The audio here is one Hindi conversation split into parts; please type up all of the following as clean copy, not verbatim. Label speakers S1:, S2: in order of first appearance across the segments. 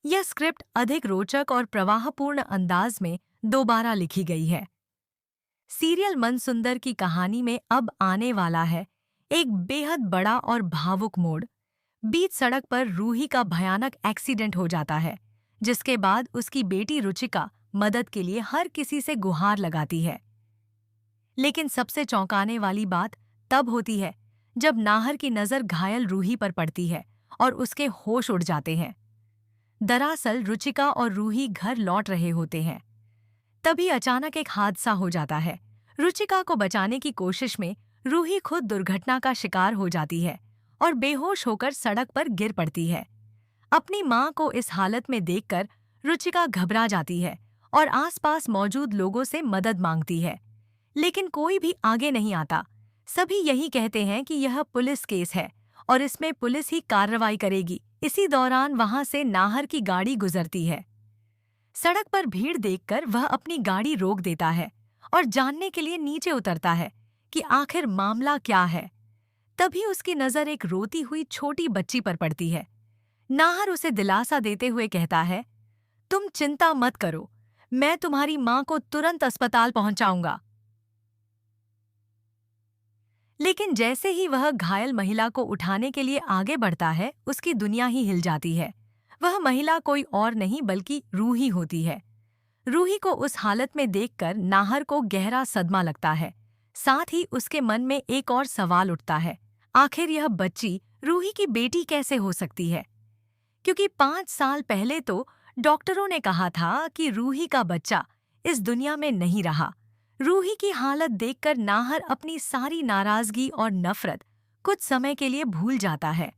S1: यह स्क्रिप्ट अधिक रोचक और प्रवाहपूर्ण अंदाज में दोबारा लिखी गई है। सीरियल मनसुंदर की कहानी में अब आने वाला है एक बेहद बड़ा और भावुक मोड़। बीच सड़क पर रूही का भयानक एक्सीडेंट हो जाता है, जिसके बाद उसकी बेटी रुचिका मदद के लिए हर किसी से गुहार लगाती है। लेकिन सबसे चौंकाने वाली बात तब होती है जब नाहर की नज़र घायल रूही पर पड़ती है और उसके होश उड़ जाते हैं। दरअसल रुचिका और रूही घर लौट रहे होते हैं। तभी अचानक एक हादसा हो जाता है। रुचिका को बचाने की कोशिश में रूही खुद दुर्घटना का शिकार हो जाती है और बेहोश होकर सड़क पर गिर पड़ती है। अपनी मां को इस हालत में देखकर रुचिका घबरा जाती है और आसपास मौजूद लोगों से मदद मांगती है, लेकिन कोई भी आगे नहीं आता। सभी यही कहते हैं कि यह पुलिस केस है और इसमें पुलिस ही कार्रवाई करेगी। इसी दौरान वहां से नाहर की गाड़ी गुजरती है। सड़क पर भीड़ देखकर वह अपनी गाड़ी रोक देता है और जानने के लिए नीचे उतरता है कि आखिर मामला क्या है। तभी उसकी नजर एक रोती हुई छोटी बच्ची पर पड़ती है। नाहर उसे दिलासा देते हुए कहता है, तुम चिंता मत करो, मैं तुम्हारी मां को तुरंत अस्पताल पहुंचाऊंगा। लेकिन जैसे ही वह घायल महिला को उठाने के लिए आगे बढ़ता है, उसकी दुनिया ही हिल जाती है। वह महिला कोई और नहीं बल्कि रूही होती है। रूही को उस हालत में देखकर नाहर को गहरा सदमा लगता है। साथ ही उसके मन में एक और सवाल उठता है, आखिर यह बच्ची रूही की बेटी कैसे हो सकती है? क्योंकि 5 साल पहले तो डॉक्टरों ने कहा था कि रूही का बच्चा इस दुनिया में नहीं रहा। रूही की हालत देखकर नाहर अपनी सारी नाराजगी और नफरत कुछ समय के लिए भूल जाता है।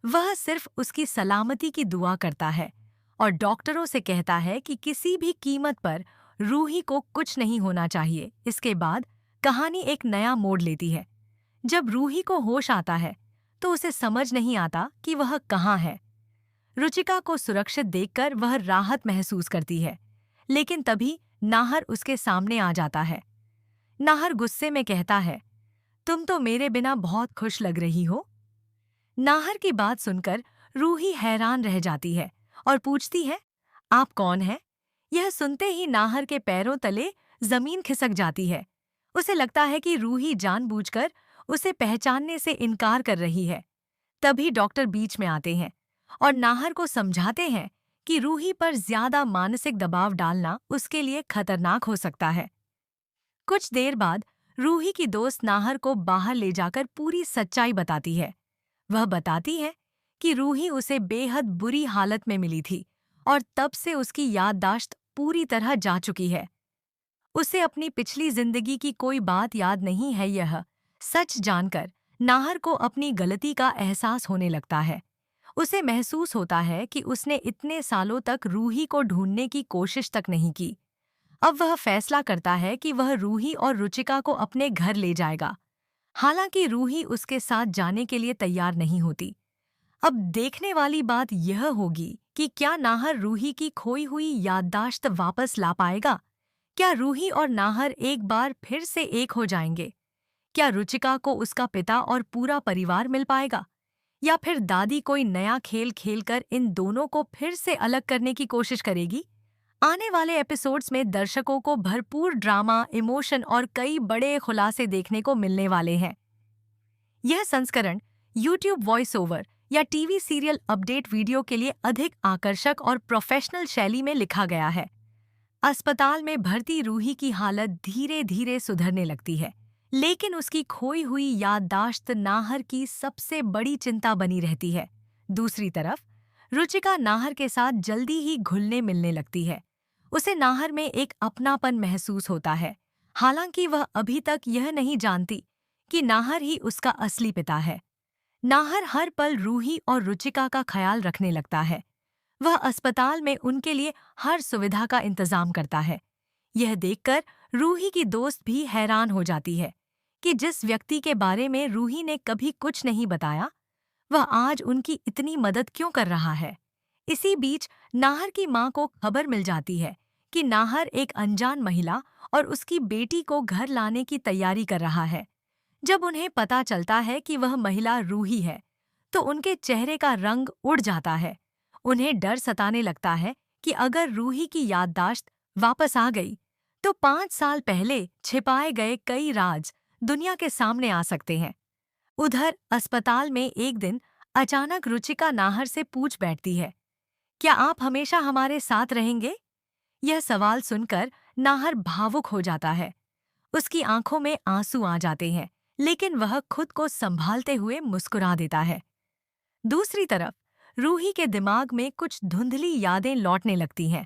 S1: वह सिर्फ उसकी सलामती की दुआ करता है और डॉक्टरों से कहता है कि किसी भी कीमत पर रूही को कुछ नहीं होना चाहिए। इसके बाद कहानी एक नया मोड़ लेती है। जब रूही को होश आता है तो उसे समझ नहीं आता कि वह कहाँ है। रुचिका को सुरक्षित देखकर वह राहत महसूस करती है, लेकिन तभी नाहर उसके सामने आ जाता है। नाहर गुस्से में कहता है, तुम तो मेरे बिना बहुत खुश लग रही हो। नाहर की बात सुनकर रूही हैरान रह जाती है और पूछती है, आप कौन हैं? यह सुनते ही नाहर के पैरों तले जमीन खिसक जाती है। उसे लगता है कि रूही जानबूझकर उसे पहचानने से इनकार कर रही है। तभी डॉक्टर बीच में आते हैं और नाहर को समझाते हैं कि रूही पर ज्यादा मानसिक दबाव डालना उसके लिए खतरनाक हो सकता है। कुछ देर बाद रूही की दोस्त नाहर को बाहर ले जाकर पूरी सच्चाई बताती है। वह बताती है कि रूही उसे बेहद बुरी हालत में मिली थी और तब से उसकी याददाश्त पूरी तरह जा चुकी है। उसे अपनी पिछली जिंदगी की कोई बात याद नहीं है। यह सच जानकर नाहर को अपनी गलती का एहसास होने लगता है। उसे महसूस होता है कि उसने इतने सालों तक रूही को ढूंढने की कोशिश तक नहीं की। अब वह फैसला करता है कि वह रूही और रुचिका को अपने घर ले जाएगा। हालांकि रूही उसके साथ जाने के लिए तैयार नहीं होती। अब देखने वाली बात यह होगी कि क्या नाहर रूही की खोई हुई याददाश्त वापस ला पाएगा? क्या रूही और नाहर एक बार फिर से एक हो जाएंगे? क्या रुचिका को उसका पिता और पूरा परिवार मिल पाएगा? या फिर दादी कोई नया खेल खेलकर इन दोनों को फिर से अलग करने की कोशिश करेगी? आने वाले एपिसोड्स में दर्शकों को भरपूर ड्रामा, इमोशन और कई बड़े खुलासे देखने को मिलने वाले हैं। यह संस्करण YouTube वॉइस ओवर या टीवी सीरियल अपडेट वीडियो के लिए अधिक आकर्षक और प्रोफेशनल शैली में लिखा गया है। अस्पताल में भर्ती रूही की हालत धीरे धीरे सुधरने लगती है, लेकिन उसकी खोई हुई याददाश्त नाहर की सबसे बड़ी चिंता बनी रहती है। दूसरी तरफ रुचिका नाहर के साथ जल्दी ही घुलने मिलने लगती है। उसे नाहर में एक अपनापन महसूस होता है, हालांकि वह अभी तक यह नहीं जानती कि नाहर ही उसका असली पिता है। नाहर हर पल रूही और रुचिका का ख्याल रखने लगता है। वह अस्पताल में उनके लिए हर सुविधा का इंतजाम करता है। यह देखकर रूही की दोस्त भी हैरान हो जाती है कि जिस व्यक्ति के बारे में रूही ने कभी कुछ नहीं बताया, वह आज उनकी इतनी मदद क्यों कर रहा है। इसी बीच नाहर की मां को खबर मिल जाती है कि नाहर एक अनजान महिला और उसकी बेटी को घर लाने की तैयारी कर रहा है। जब उन्हें पता चलता है कि वह महिला रूही है, तो उनके चेहरे का रंग उड़ जाता है। उन्हें डर सताने लगता है कि अगर रूही की याददाश्त वापस आ गई तो 5 साल पहले छिपाए गए कई राज दुनिया के सामने आ सकते हैं। उधर अस्पताल में एक दिन अचानक रुचिका नाहर से पूछ बैठती है, क्या आप हमेशा हमारे साथ रहेंगे? यह सवाल सुनकर नाहर भावुक हो जाता है। उसकी आंखों में आंसू आ जाते हैं, लेकिन वह खुद को संभालते हुए मुस्कुरा देता है। दूसरी तरफ रूही के दिमाग में कुछ धुंधली यादें लौटने लगती हैं।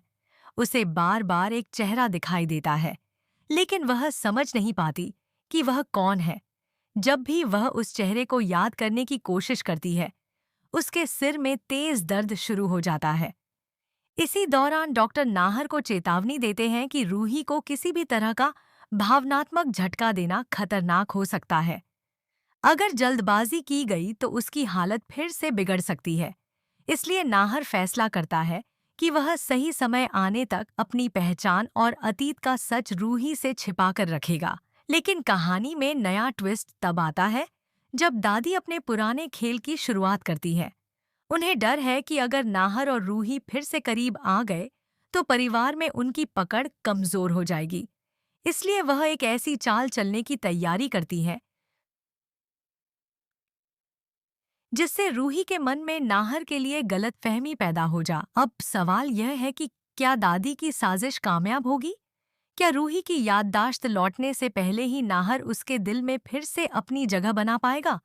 S1: उसे बार बार एक चेहरा दिखाई देता है, लेकिन वह समझ नहीं पाती कि वह कौन है। जब भी वह उस चेहरे को याद करने की कोशिश करती है, उसके सिर में तेज दर्द शुरू हो जाता है। इसी दौरान डॉक्टर नाहर को चेतावनी देते हैं कि रूही को किसी भी तरह का भावनात्मक झटका देना खतरनाक हो सकता है। अगर जल्दबाजी की गई तो उसकी हालत फिर से बिगड़ सकती है। इसलिए नाहर फैसला करता है कि वह सही समय आने तक अपनी पहचान और अतीत का सच रूही से छिपाकर रखेगा। लेकिन कहानी में नया ट्विस्ट तब आता है जब दादी अपने पुराने खेल की शुरुआत करती है। उन्हें डर है कि अगर नाहर और रूही फिर से करीब आ गए तो परिवार में उनकी पकड़ कमजोर हो जाएगी। इसलिए वह एक ऐसी चाल चलने की तैयारी करती है जिससे रूही के मन में नाहर के लिए गलतफहमी पैदा हो जा। अब सवाल यह है कि क्या दादी की साजिश कामयाब होगी? क्या रूही की याददाश्त लौटने से पहले ही नाहर उसके दिल में फिर से अपनी जगह बना पाएगा?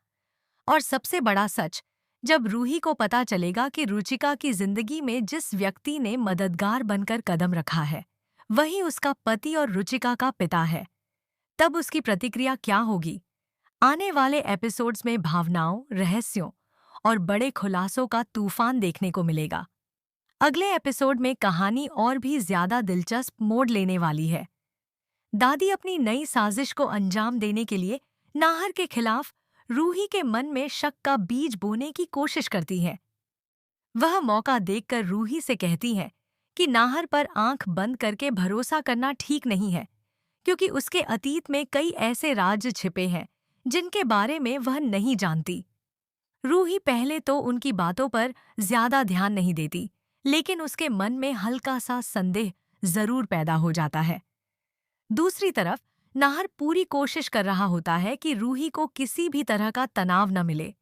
S1: और सबसे बड़ा सच, जब रूही को पता चलेगा कि रुचिका की जिंदगी में जिस व्यक्ति ने मददगार बनकर कदम रखा है वही उसका पति और रुचिका का पिता है, तब उसकी प्रतिक्रिया क्या होगी? आने वाले एपिसोड्स में भावनाओं, रहस्यों और बड़े खुलासों का तूफान देखने को मिलेगा। अगले एपिसोड में कहानी और भी ज्यादा दिलचस्प मोड़ लेने वाली है। दादी अपनी नई साजिश को अंजाम देने के लिए नाहर के खिलाफ रूही के मन में शक का बीज बोने की कोशिश करती है। वह मौका देखकर रूही से कहती है कि नाहर पर आंख बंद करके भरोसा करना ठीक नहीं है, क्योंकि उसके अतीत में कई ऐसे राज छिपे हैं जिनके बारे में वह नहीं जानती। रूही पहले तो उनकी बातों पर ज्यादा ध्यान नहीं देती, लेकिन उसके मन में हल्का सा संदेह जरूर पैदा हो जाता है। दूसरी तरफ नाहर पूरी कोशिश कर रहा होता है कि रूही को किसी भी तरह का तनाव न मिले।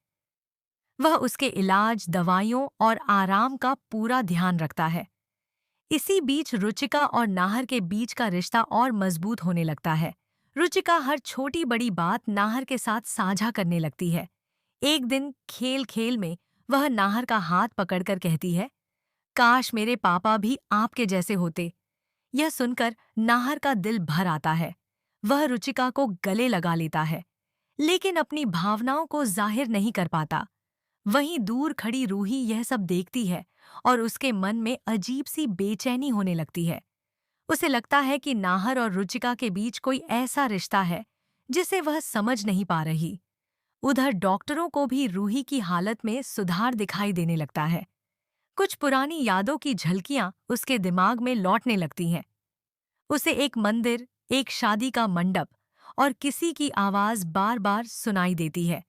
S1: वह उसके इलाज, दवाइयों और आराम का पूरा ध्यान रखता है। इसी बीच रुचिका और नाहर के बीच का रिश्ता और मजबूत होने लगता है। रुचिका हर छोटी बड़ी बात नाहर के साथ साझा करने लगती है। एक दिन खेल खेल में वह नाहर का हाथ पकड़कर कहती है, काश मेरे पापा भी आपके जैसे होते। यह सुनकर नाहर का दिल भर आता है। वह रुचिका को गले लगा लेता है, लेकिन अपनी भावनाओं को जाहिर नहीं कर पाता। वहीं दूर खड़ी रूही यह सब देखती है और उसके मन में अजीब सी बेचैनी होने लगती है। उसे लगता है कि नाहर और रुचिका के बीच कोई ऐसा रिश्ता है जिसे वह समझ नहीं पा रही। उधर डॉक्टरों को भी रूही की हालत में सुधार दिखाई देने लगता है। कुछ पुरानी यादों की झलकियां उसके दिमाग में लौटने लगती हैं। उसे एक मंदिर, एक शादी का मंडप और किसी की आवाज बार बार सुनाई देती है।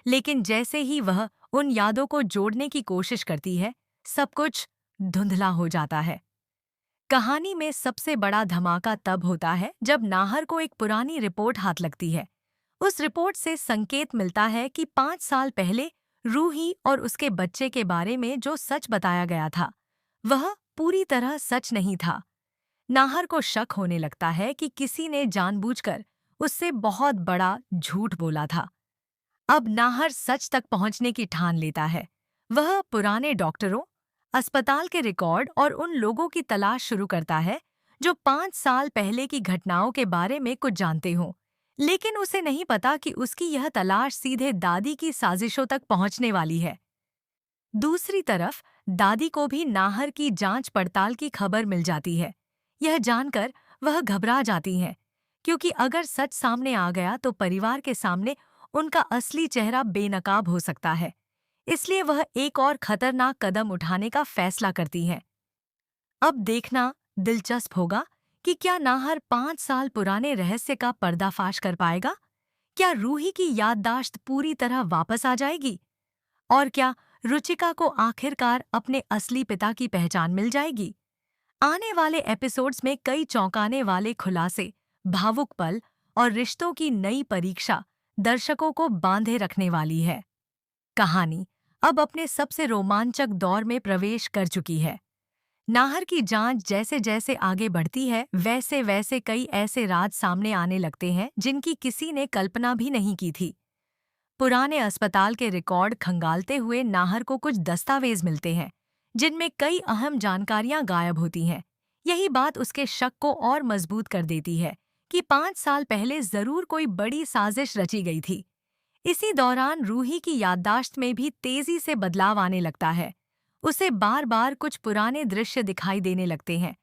S1: लेकिन जैसे ही वह उन यादों को जोड़ने की कोशिश करती है, सब कुछ धुंधला हो जाता है। कहानी में सबसे बड़ा धमाका तब होता है जब नाहर को एक पुरानी रिपोर्ट हाथ लगती है। उस रिपोर्ट से संकेत मिलता है कि 5 साल पहले रूही और उसके बच्चे के बारे में जो सच बताया गया था, वह पूरी तरह सच नहीं था। नाहर को शक होने लगता है कि किसी ने जानबूझकर उससे बहुत बड़ा झूठ बोला था। अब नाहर सच तक पहुंचने की ठान लेता है। वह पुराने डॉक्टरों, अस्पताल के रिकॉर्ड और उन लोगों की तलाश शुरू करता है जो 5 साल पहले की घटनाओं के बारे में कुछ जानते हों। लेकिन उसे नहीं पता कि उसकी यह तलाश सीधे दादी की साजिशों तक पहुंचने वाली है। दूसरी तरफ दादी को भी नाहर की जांच पड़ताल की खबर मिल जाती है। यह जानकर वह घबरा जाती हैं, क्योंकि अगर सच सामने आ गया तो परिवार के सामने उनका असली चेहरा बेनकाब हो सकता है। इसलिए वह एक और खतरनाक कदम उठाने का फैसला करती हैं। अब देखना दिलचस्प होगा कि क्या नाहर 5 साल पुराने रहस्य का पर्दाफाश कर पाएगा? क्या रूही की याददाश्त पूरी तरह वापस आ जाएगी? और क्या रुचिका को आखिरकार अपने असली पिता की पहचान मिल जाएगी। आने वाले एपिसोड्स में कई चौंकाने वाले खुलासे, भावुक पल और रिश्तों की नई परीक्षा दर्शकों को बांधे रखने वाली है। कहानी अब अपने सबसे रोमांचक दौर में प्रवेश कर चुकी है। नाहर की जांच जैसे जैसे आगे बढ़ती है, वैसे वैसे कई ऐसे राज सामने आने लगते हैं जिनकी किसी ने कल्पना भी नहीं की थी। पुराने अस्पताल के रिकॉर्ड खंगालते हुए नाहर को कुछ दस्तावेज मिलते हैं जिनमें कई अहम जानकारियां गायब होती हैं। यही बात उसके शक को और मजबूत कर देती है कि 5 साल पहले जरूर कोई बड़ी साजिश रची गई थी। इसी दौरान रूही की याददाश्त में भी तेजी से बदलाव आने लगता है। उसे बार बार कुछ पुराने दृश्य दिखाई देने लगते हैं।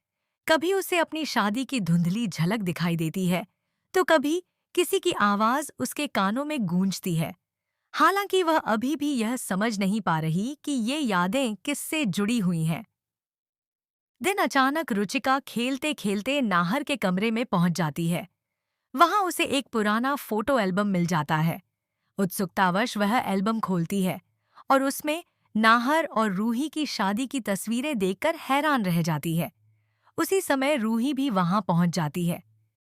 S1: कभी उसे अपनी शादी की धुंधली झलक दिखाई देती है, तो कभी किसी की आवाज उसके कानों में गूंजती है। हालांकि वह अभी भी यह समझ नहीं पा रही कि ये यादें किससे जुड़ी हुई हैं। दिन अचानक रुचिका खेलते खेलते नाहर के कमरे में पहुंच जाती है। वहां उसे एक पुराना फोटो एल्बम मिल जाता है। उत्सुकतावश वह एल्बम खोलती है और उसमें नाहर और रूही की शादी की तस्वीरें देखकर हैरान रह जाती है। उसी समय रूही भी वहां पहुंच जाती है